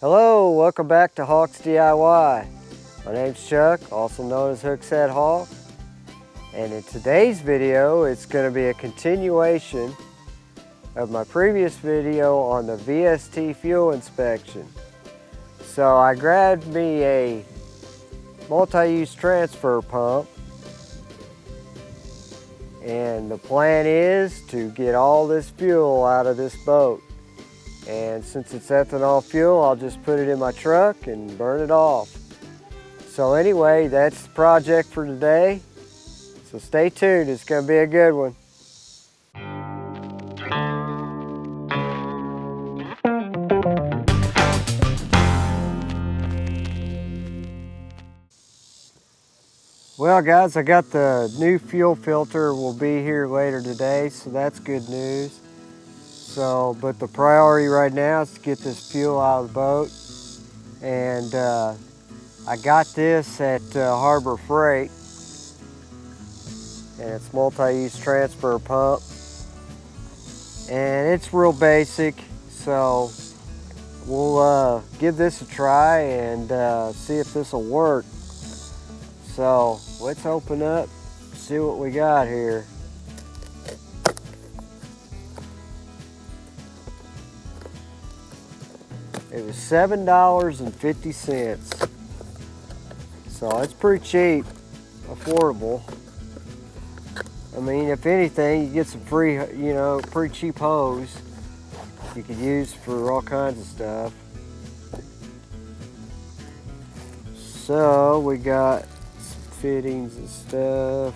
Hello, welcome back to HawksDIY. My name's Chuck, also known as Hookset Hawk. And in today's video, it's going to be a continuation of my previous video on the VST fuel inspection. So I grabbed me a multi-use transfer pump, and the plan is to get all this fuel out of this boat. And since it's ethanol fuel, I'll just put it in my truck and burn it off. So anyway, that's the project for today. So stay tuned, it's gonna be a good one. Well guys, I got the new fuel filter will be here later today, so that's good news. But the priority right now is to get this fuel out of the boat. And I got this at Harbor Freight. And it's multi-use transfer pump. And it's real basic, so we'll give this a try and see if this will work. So let's open up, see what we got here. It was $7.50. So it's pretty cheap, affordable. I mean, if anything, you get some free, pretty cheap hose you could use for all kinds of stuff. So we got some fittings and stuff.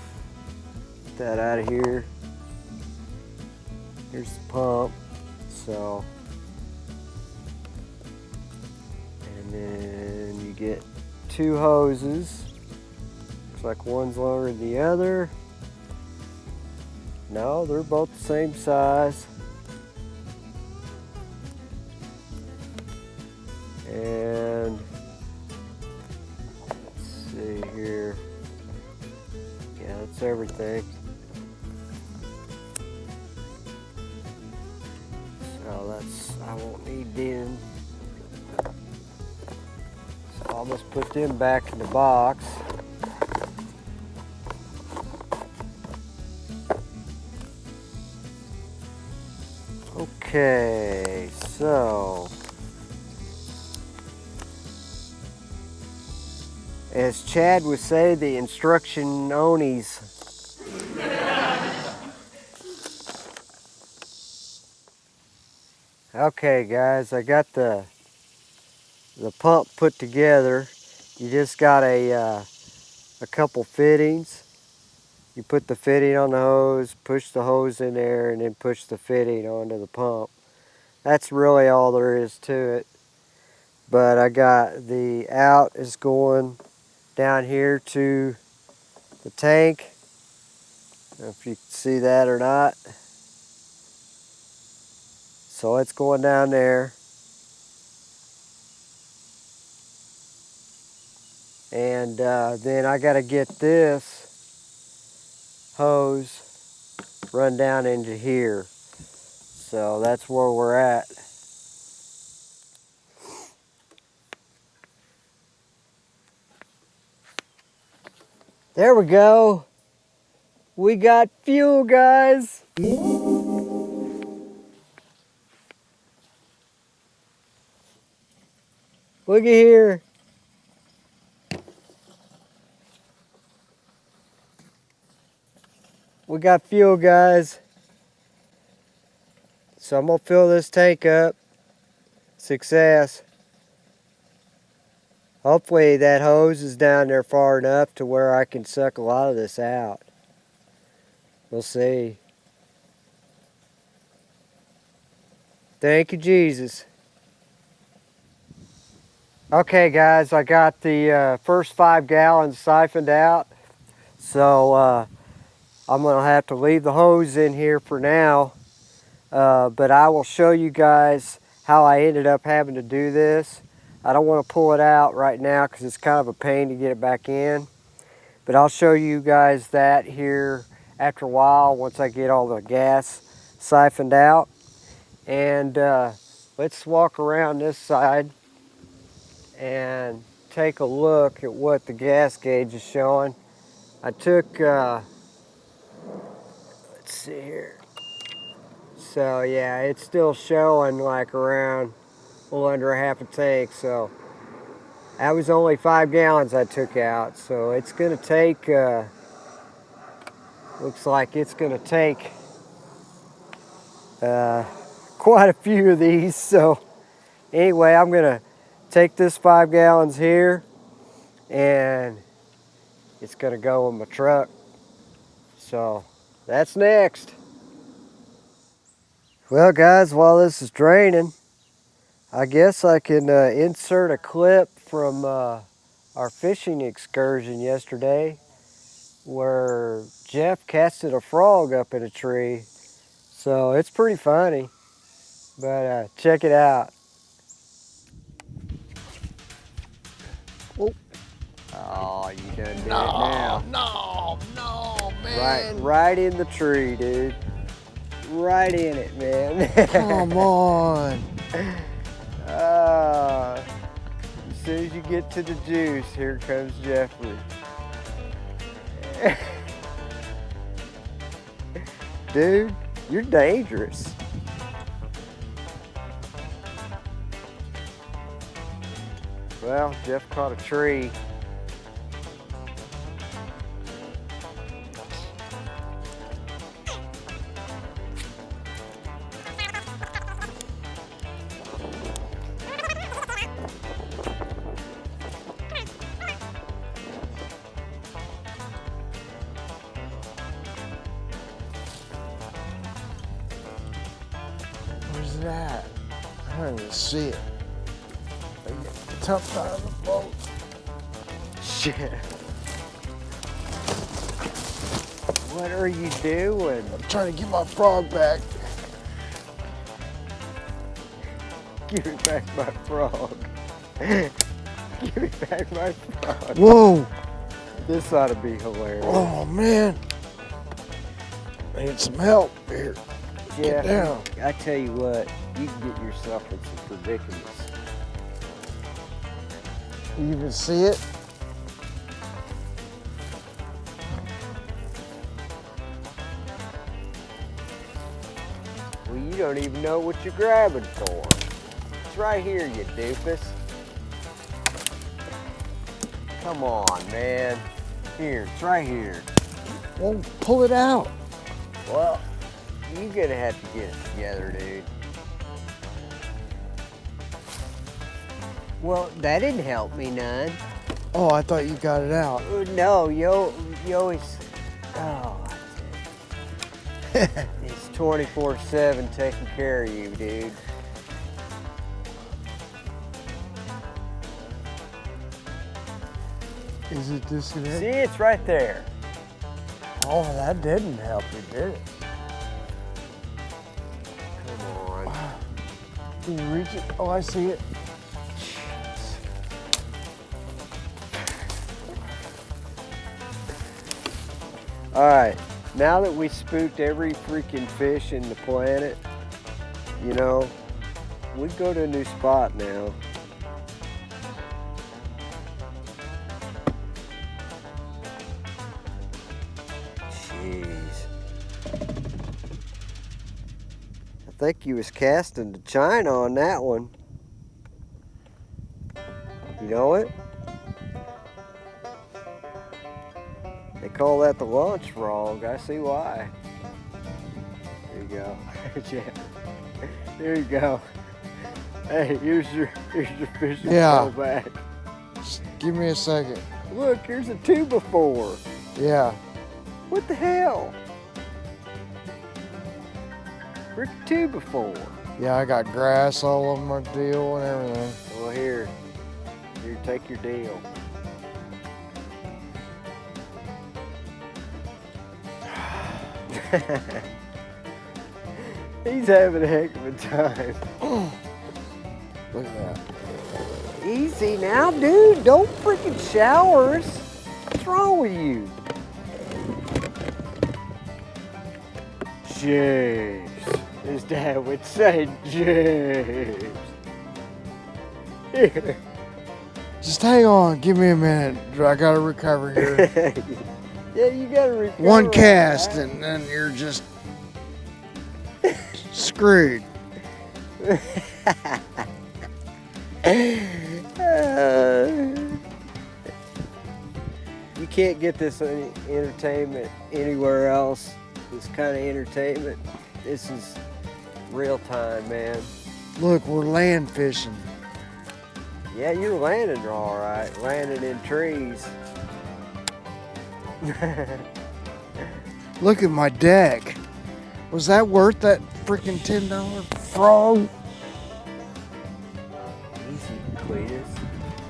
Get that out of here. Here's the pump. So. And then you get two hoses. Looks like one's longer than the other. No, they're both the same size. And let's see here. Yeah, that's everything. So I won't need them. I'll just put them back in the box. Okay, so as Chad would say, the instruction onies. Okay guys, I got the pump put together. You just got a couple fittings. You put the fitting on the hose, push the hose in there, and then push the fitting onto the pump. That's really all there is to it. But I got the out is going down here to the tank. I don't know if you can see that or not. So it's going down there. And then I got to get this hose run down into here. So that's where we're at. There we go. We got fuel, guys. Look at here. We got fuel, guys. So I'm gonna fill this tank up. Success. Hopefully that hose is down there far enough to where I can suck a lot of this out. We'll see. Thank you, Jesus. Okay guys, I got the first 5 gallons siphoned out. So I'm gonna have to leave the hose in here for now. But I will show you guys how I ended up having to do this. I don't want to pull it out right now because it's kind of a pain to get it back in. But I'll show you guys that here after a while once I get all the gas siphoned out. And let's walk around this side. and take a look at what the gas gauge is showing. I took, let's see here. So yeah, it's still showing like around a little under half a tank. So that was only 5 gallons I took out. So it's gonna take, looks like it's gonna take quite a few of these. So anyway, I'm gonna take this 5 gallons here and it's gonna go in my truck. So that's next. Well guys, while this is draining, I guess I can insert a clip from our fishing excursion yesterday where Jeff casted a frog up in a tree. So it's pretty funny, but check it out. Oh, you done did it now. No, man. Right in the tree, dude. Right in it, man. Come on. As soon as you get to the juice, here comes Jeffrey. Dude, you're dangerous. Well, Jeff caught a tree. Where's that? I don't even see it. I get the top out of the boat. Shit. What are you doing? I'm trying to get my frog back. Give me back my frog. Give me back my frog. Whoa. This ought to be hilarious. Oh, man. I need some help here. Get down. I tell you what, you can get yourself in some predicaments. You even see it? Well, you don't even know what you're grabbing for. It's right here, you doofus. Come on, man. Here, it's right here. Well, pull it out. Well, you're gonna have to get it together, dude. Well, that didn't help me none. Oh, I thought you got it out. No, you always, oh, it's 24/7 taking care of you, dude. Is it disconnected? See, it's right there. Oh, that didn't help you, did it? Come on. Can you reach it? Oh, I see it. All right, now that we spooked every freaking fish in the planet, you know, we go to a new spot now. Jeez. I think you was casting to China on that one. You know it? They call that the launch frog. I see why. There you go. Yeah. There you go. Hey, here's your fishing pole back. Just give me a second. Look, here's a 2x4. Yeah. What the hell? Frick 2x4. Yeah, I got grass all over my deal and everything. Well, here, take your deal. He's having a heck of a time. Look at that. Easy now, dude. Don't freaking showers. What's wrong with you? Jeez. His dad would say, jeez. Here. Just hang on, give me a minute. I gotta recover here. Yeah, you gotta recover. One cast and then you're just screwed. You can't get this entertainment anywhere else. This kind of entertainment. This is real time, man. Look, we're land fishing. Yeah, you're landing all right. Landing in trees. Look at my deck. Was that worth that freaking $10 frog? Easy, Cletus.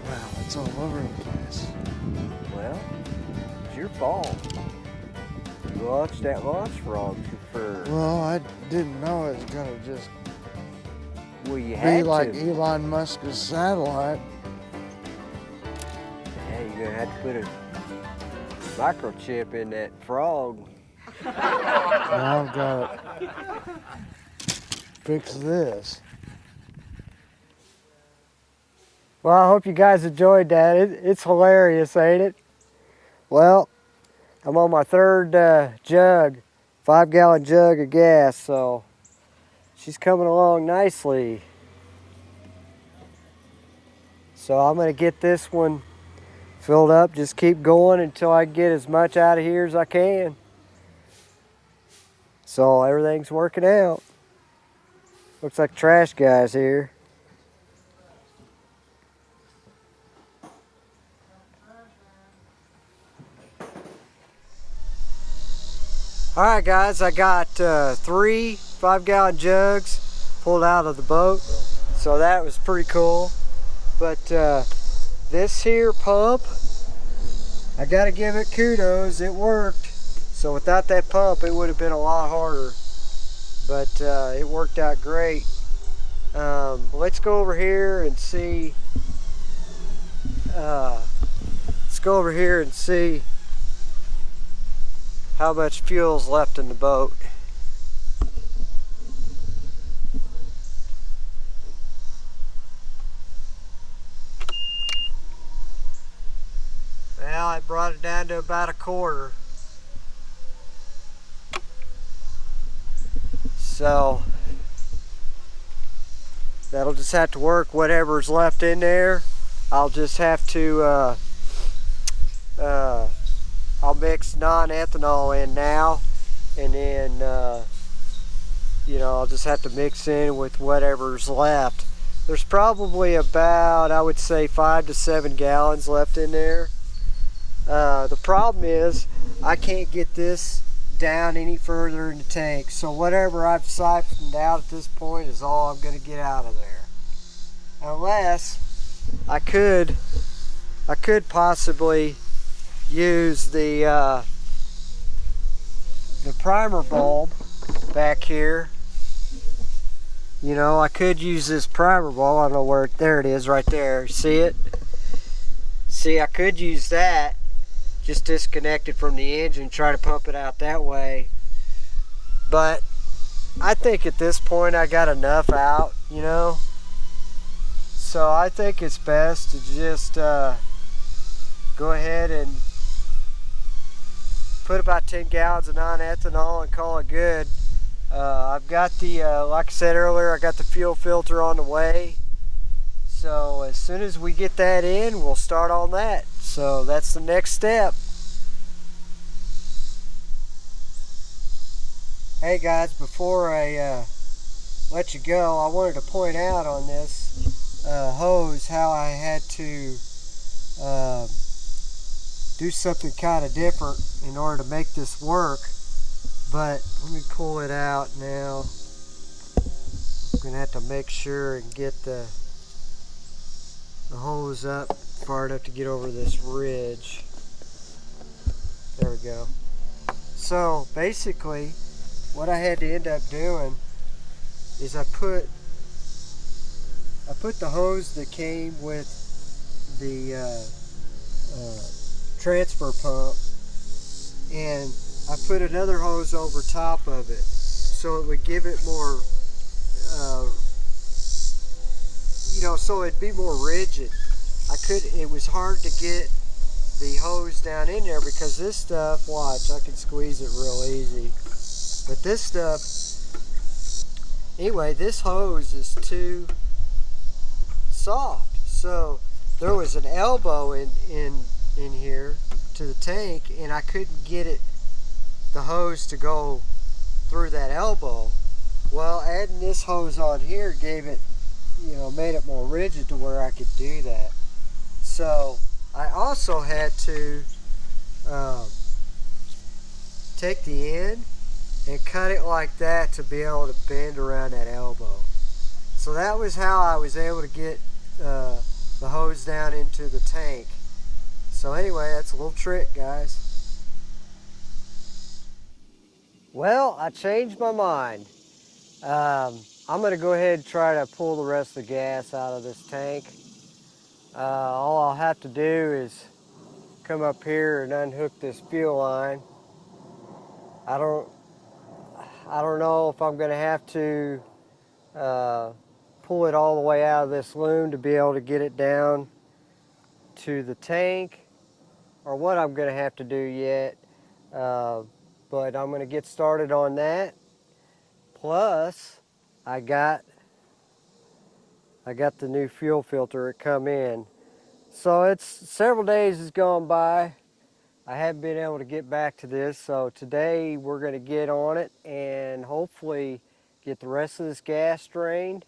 Wow, it's all over the place. Well, it's your fault. You launched that launch frog for. Well, I didn't know it was gonna just Well, you be had like to. Elon Musk's satellite. Yeah, you're gonna have to put a microchip in that frog. Now I've got to fix this. Well, I hope you guys enjoyed that. It's hilarious, ain't it? Well, I'm on my third jug, 5-gallon jug of gas, so she's coming along nicely. So I'm gonna get this one filled up, just keep going until I get as much out of here as I can. So everything's working out. Looks like trash guys here. All right, guys, I got 3 5-gallon jugs pulled out of the boat, so that was pretty cool. But this here pump, I gotta give it kudos, it worked. So without that pump, it would have been a lot harder, but it worked out great. Let's go over here and see. Let's go over here and see how much fuel's left in the boat. Well, I brought it down to about a quarter. So that'll just have to work. Whatever's left in there, I'll just have to I'll mix non-ethanol in now, and then you know, I'll just have to mix in with whatever's left. There's probably about, I would say, 5 to 7 gallons left in there. The problem is I can't get this down any further in the tank, so whatever I've siphoned out at this point is all I'm going to get out of there, unless I could possibly use the primer bulb back here. You know, I could use this primer bulb. I don't know where, there it is right there. See it? See, I could use that, just disconnect it from the engine, try to pump it out that way. But I think at this point I got enough out, you know. So I think it's best to just go ahead and put about 10 gallons of non-ethanol and call it good. I've got the, like I said earlier, I got the fuel filter on the way. So as soon as we get that in, we'll start on that. So that's the next step. Hey guys, before I let you go, I wanted to point out on this hose how I had to do something kind of different in order to make this work. But let me pull it out now. I'm gonna have to make sure and get the hose up far enough to get over this ridge. There we go. So basically what I had to end up doing is I put the hose that came with the transfer pump, and I put another hose over top of it so it would give it more you know, so it'd be more rigid. it was hard to get the hose down in there because this stuff, watch, I can squeeze it real easy. But this stuff, anyway, this hose is too soft. So there was an elbow in here to the tank, and I couldn't get the hose to go through that elbow. Well, adding this hose on here gave it, made it more rigid to where I could do that. So I also had to take the end and cut it like that to be able to bend around that elbow. So that was how I was able to get the hose down into the tank. So anyway, that's a little trick, guys. Well, I changed my mind. I'm going to go ahead and try to pull the rest of the gas out of this tank. All I'll have to do is come up here and unhook this fuel line. I don't know if I'm going to have to pull it all the way out of this loom to be able to get it down to the tank, or what I'm going to have to do yet. But I'm going to get started on that. Plus, I got the new fuel filter that come in. So it's several days has gone by. I haven't been able to get back to this. So today we're going to get on it and hopefully get the rest of this gas drained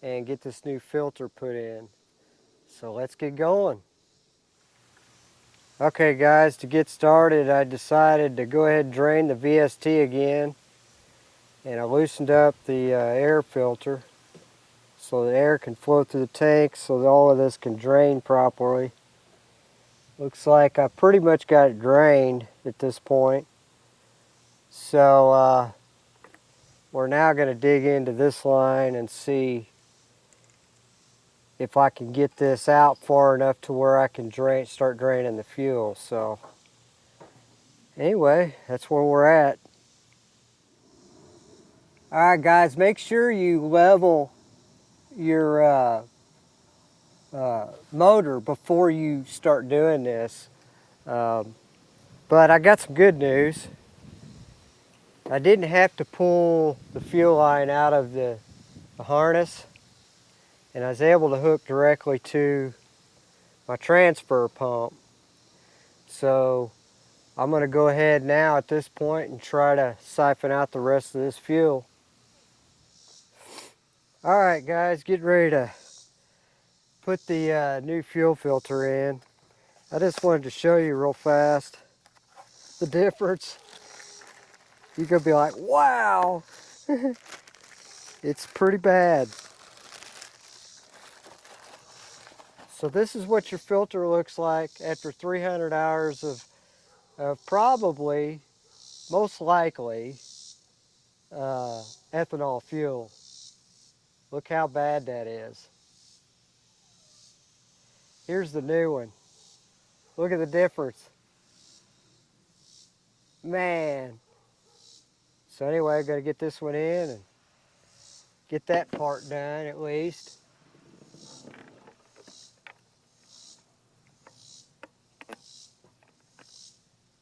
and get this new filter put in. So let's get going. Okay guys, to get started, I decided to go ahead and drain the VST again. And I loosened up the air filter so the air can flow through the tank so that all of this can drain properly. Looks like I pretty much got it drained at this point. So we're now going to dig into this line and see if I can get this out far enough to where I can start draining the fuel. So anyway, that's where we're at. Alright guys, make sure you level your motor before you start doing this. But I got some good news. I didn't have to pull the fuel line out of the harness, and I was able to hook directly to my transfer pump. So I'm going to go ahead now at this point and try to siphon out the rest of this fuel. Alright guys, get ready to put the new fuel filter in. I just wanted to show you real fast the difference. You're going to be like, wow! It's pretty bad. So this is what your filter looks like after 300 hours of probably, most likely, ethanol fuel. Look how bad that is. Here's the new one. Look at the difference. Man. So anyway, I've got to get this one in and get that part done at least.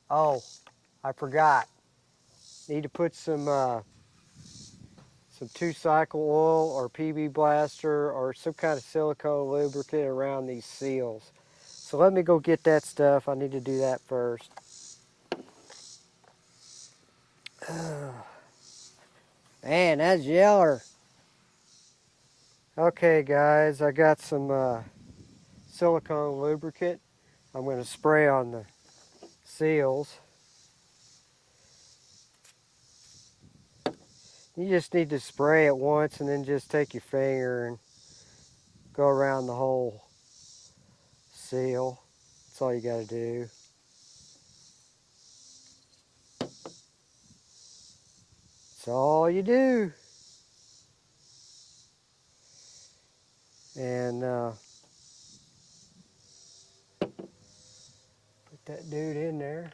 Oh, I forgot. Need to put some 2-cycle oil or PB blaster or some kind of silicone lubricant around these seals. So let me go get that stuff. I need to do that first. Man, that's yeller. Okay guys, I got some silicone lubricant. I'm going to spray on the seals. You just need to spray it once and then just take your finger and go around the whole seal. That's all you got to do. That's all you do. And put that dude in there.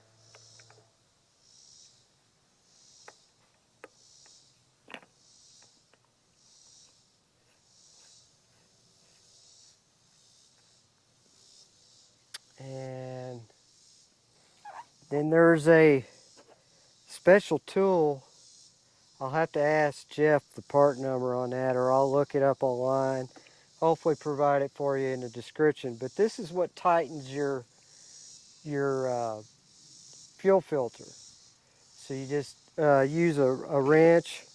Then there's a special tool. I'll have to ask Jeff the part number on that, or I'll look it up online. Hopefully provide it for you in the description. But this is what tightens your fuel filter. So you just use a wrench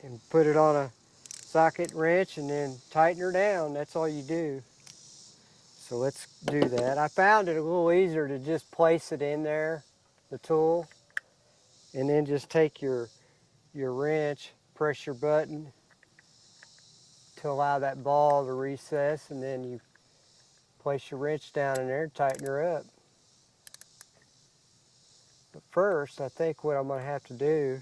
and put it on a socket wrench and then tighten her down. That's all you do. So let's do that. I found it a little easier to just place it in there, the tool, and then just take your wrench, press your button to allow that ball to recess, and then you place your wrench down in there and tighten her up. But first, I think what I'm going to have to do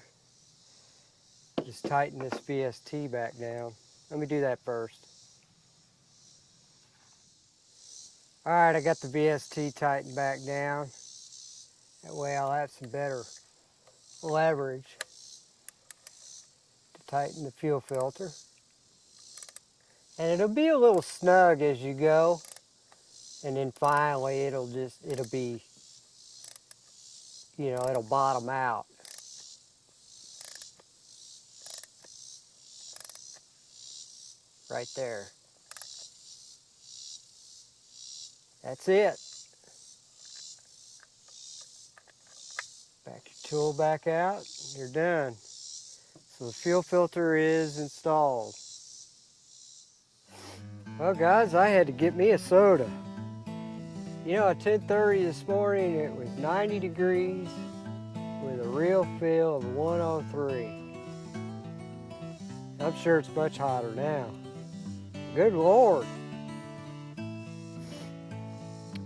is tighten this VST back down. Let me do that first. Alright, I got the VST tightened back down. That way I'll have some better leverage to tighten the fuel filter. And it'll be a little snug as you go. And then finally it'll be, you know, it'll bottom out. Right there. That's it. Back your tool back out, you're done. So the fuel filter is installed. Well guys, I had to get me a soda. You know, at 10:30 this morning it was 90 degrees with a real feel of 103. I'm sure it's much hotter now. Good Lord.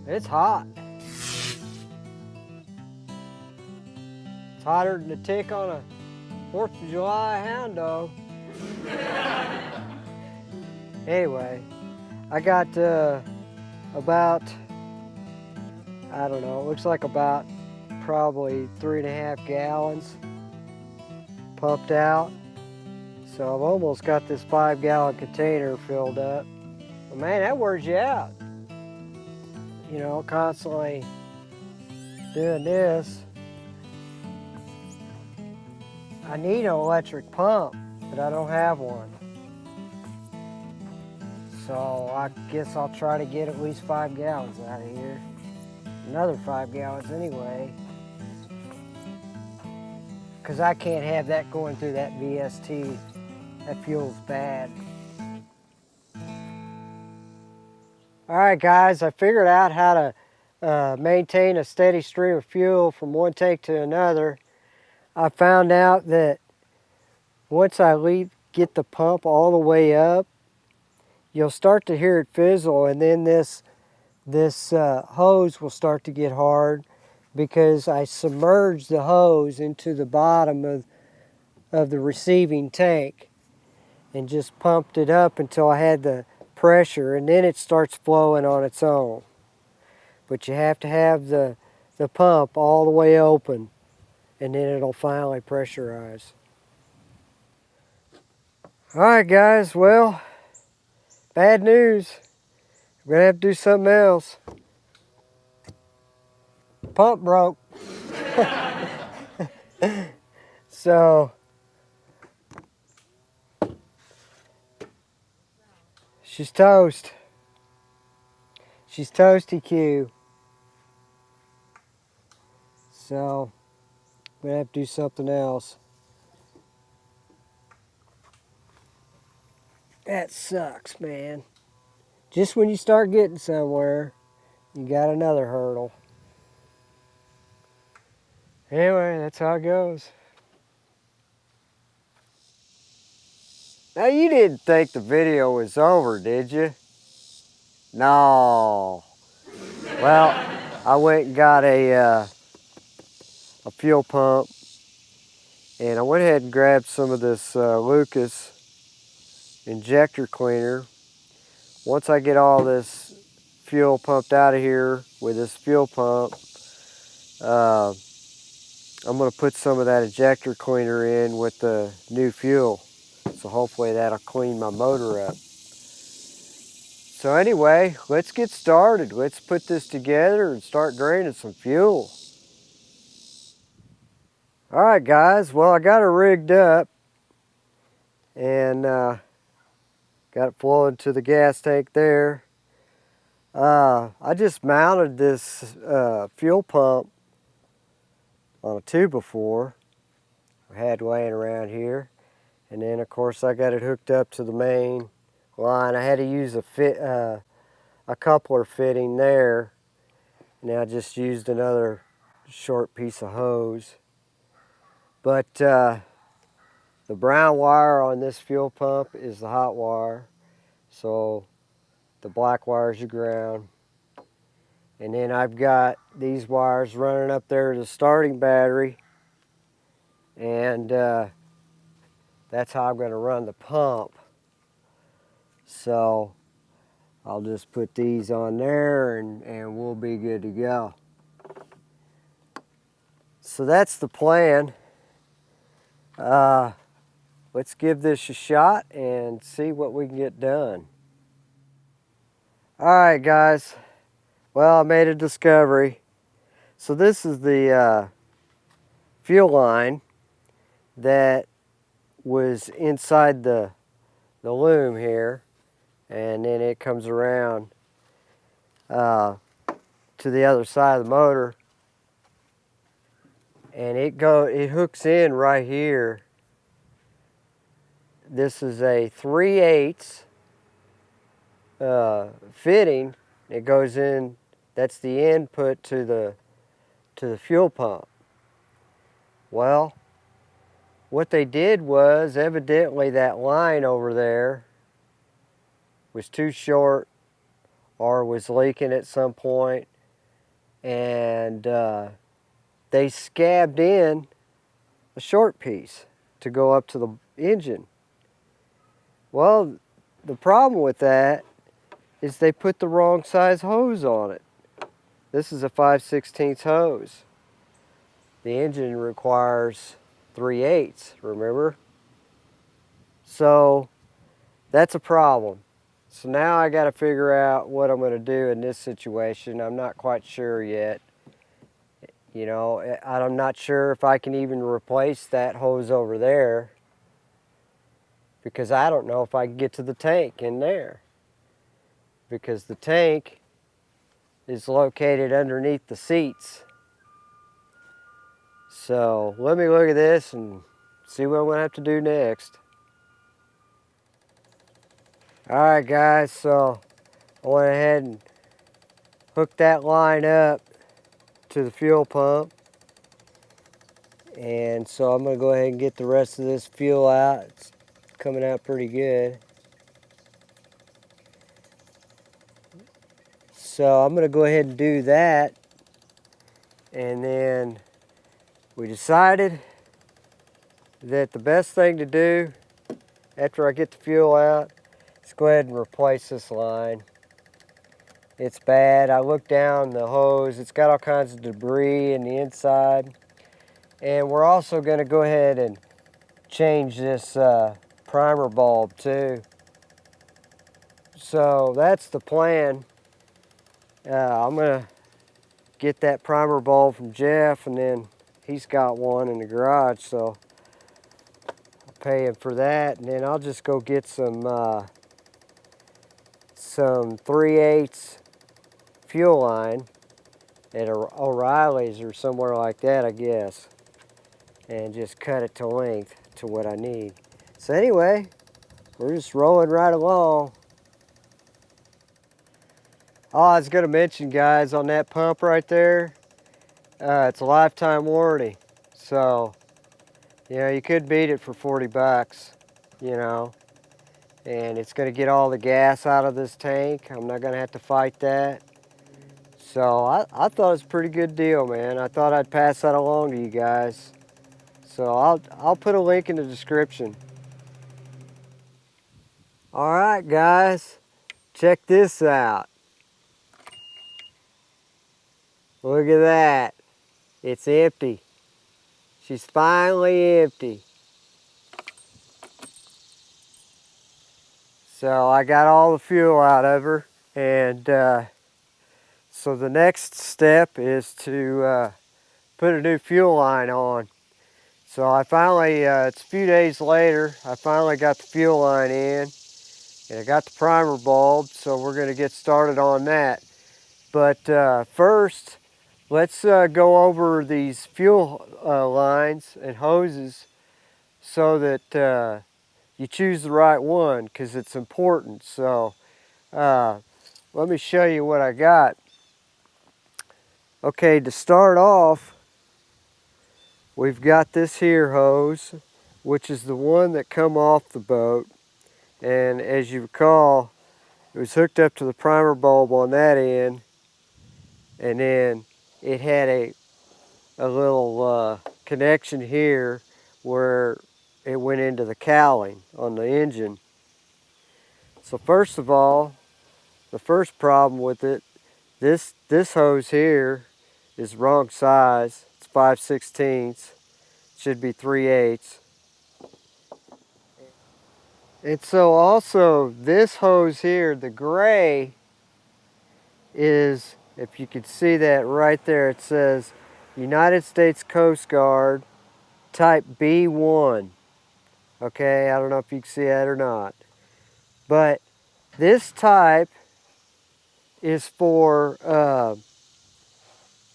It's hot. It's hotter than a tick on a 4th of July hound dog. Anyway, I got about, I don't know, it looks like about probably 3.5 gallons pumped out. So I've almost got this 5-gallon container filled up. But man, that wears you out. You know, constantly doing this. I need an electric pump, but I don't have one. So I guess I'll try to get at least 5 gallons out of here. Another 5 gallons anyway. Because I can't have that going through that VST. That fuel's bad. Alright guys, I figured out how to maintain a steady stream of fuel from one tank to another. I found out that once I get the pump all the way up, you'll start to hear it fizzle, and then this hose will start to get hard because I submerged the hose into the bottom of the receiving tank and just pumped it up until I had the pressure, and then it starts flowing on its own. But you have to have the pump all the way open, and then it'll finally pressurize. Alright guys, well, bad news. We're gonna have to do something else. Pump broke. So she's toast. She's toasty Q. So we're gonna have to do something else. That sucks, man. Just when you start getting somewhere, you got another hurdle. Anyway, that's how it goes. Now you didn't think the video was over, did you? No. Well, I went and got a fuel pump, and I went ahead and grabbed some of this Lucas injector cleaner. Once I get all this fuel pumped out of here with this fuel pump, I'm going to put some of that injector cleaner in with the new fuel. So hopefully that'll clean my motor up. So anyway, let's get started. Let's put this together and start draining some fuel. All right, guys. Well, I got it rigged up and got it flowing to the gas tank there. I just mounted this fuel pump on a 2x4 I had laying around here, and then of course I got it hooked up to the main line. I had to use a coupler fitting there, and I just used another short piece of hose. But the brown wire on this fuel pump is the hot wire, so the black wire is your ground. And then I've got these wires running up there to the starting battery, and that's how I'm going to run the pump. So I'll just put these on there and we'll be good to go. So that's the plan. Let's give this a shot and see what we can get done. All right, guys. Well, I made a discovery. So this is the fuel line that was inside the loom here, and then it comes around to the other side of the motor, and it hooks in right here. This is a 3/8 fitting. It goes in. That's the input to the fuel pump. Well, what they did was, evidently that line over there was too short or was leaking at some point, and they scabbed in a short piece to go up to the engine. Well, the problem with that is they put the wrong size hose on it. This is a 5/16 hose. The engine requires 3/8, remember? So that's a problem. So now I got to figure out what I'm going to do in this situation. I'm not quite sure yet. You know, I'm not sure if I can even replace that hose over there, because I don't know if I can get to the tank in there, because the tank is located underneath the seats. So let me look at this and see what I'm going to have to do next. Alright guys, so I went ahead and hooked that line up to the fuel pump. And so I'm going to go ahead and get the rest of this fuel out. It's coming out pretty good. So I'm going to go ahead and do that. And then we decided that the best thing to do after I get the fuel out is go ahead and replace this line. It's bad. I looked down the hose. It's got all kinds of debris in the inside. And we're also going to go ahead and change this primer bulb too. So that's the plan. I'm going to get that primer bulb from Jeff, and then he's got one in the garage, so I'll pay him for that. And then I'll just go get some 3/8 fuel line at O'Reilly's or somewhere like that, I guess, and just cut it to length to what I need. So anyway, we're just rolling right along. Oh, I was going to mention, guys, on that pump right there, it's a lifetime warranty. So, you know, you could beat it for 40 bucks, you know, and it's going to get all the gas out of this tank. I'm not going to have to fight that. So I thought it was a pretty good deal, man. I thought I'd pass that along to you guys. So I'll put a link in the description. All right, guys, check this out. Look at that. It's empty. She's finally empty. So I got all the fuel out of her, and so the next step is to put a new fuel line on. So I finally, it's a few days later, I finally got the fuel line in, and I got the primer bulb, so we're going to get started on that. But first, let's go over these fuel lines and hoses so that you choose the right one, because it's important. So let me show you what I got. Okay, to start off, we've got this here hose, which is the one that come off the boat. And as you recall, it was hooked up to the primer bulb on that end, and then it had a little connection here where it went into the cowling on the engine. So first of all, the first problem with it, this hose here is wrong size. It's 5/16. Should be 3/8. And so also this hose here, the gray, is, if you could see that right there, it says United States Coast Guard type B1. Okay, I don't know if you can see that or not. But this type is for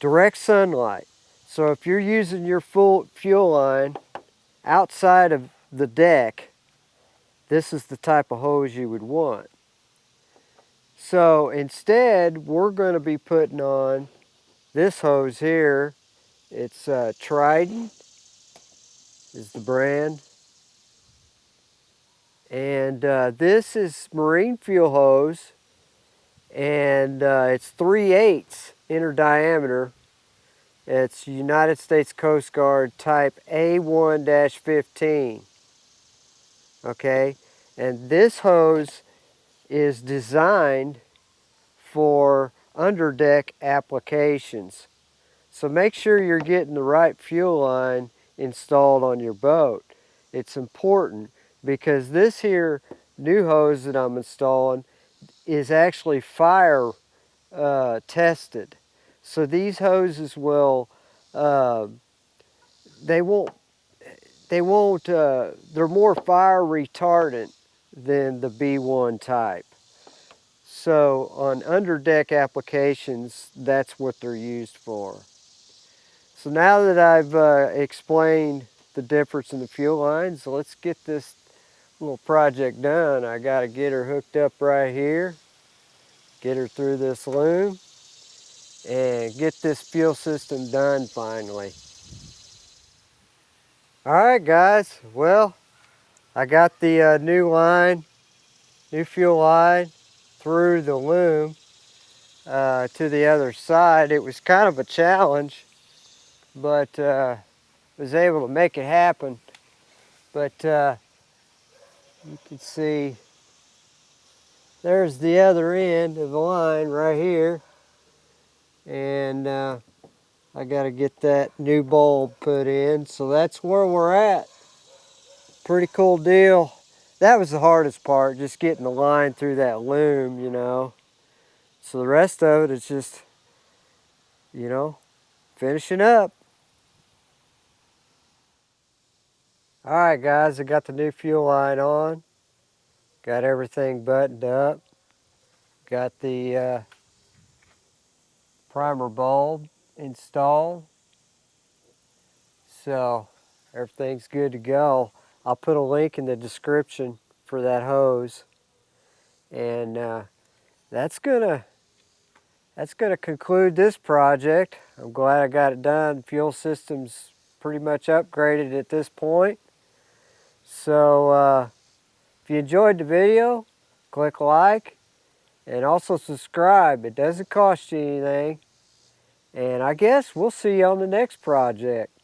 direct sunlight. So if you're using your full fuel line outside of the deck, this is the type of hose you would want. So instead, we're going to be putting on this hose here. It's Trident is the brand. And this is marine fuel hose, and it's 3/8 inner diameter. It's United States Coast Guard type A1-15. Okay, and this hose is designed for underdeck applications. So make sure you're getting the right fuel line installed on your boat. It's important because this here new hose that I'm installing is actually fire tested. So these hoses will, they won't, they're more fire retardant than the B1 type. So on underdeck applications, that's what they're used for. So now that I've explained the difference in the fuel lines, let's get this little project done. I got to get her hooked up right here, get her through this loom, and get this fuel system done finally. All right, guys. Well, I got the new fuel line through the loom to the other side. It was kind of a challenge, but was able to make it happen. But you can see there's the other end of the line right here, and I got to get that new bulb put in. So that's where we're at. Pretty cool deal. That was the hardest part, just getting the line through that loom, you know. So the rest of it is just, you know, finishing up. All right, guys, I got the new fuel line on. Got everything buttoned up. Got the primer bulb installed. So everything's good to go. I'll put a link in the description for that hose. And that's gonna conclude this project. I'm glad I got it done. Fuel system's pretty much upgraded at this point. So if you enjoyed the video, click like and also subscribe. It doesn't cost you anything. And I guess we'll see you on the next project.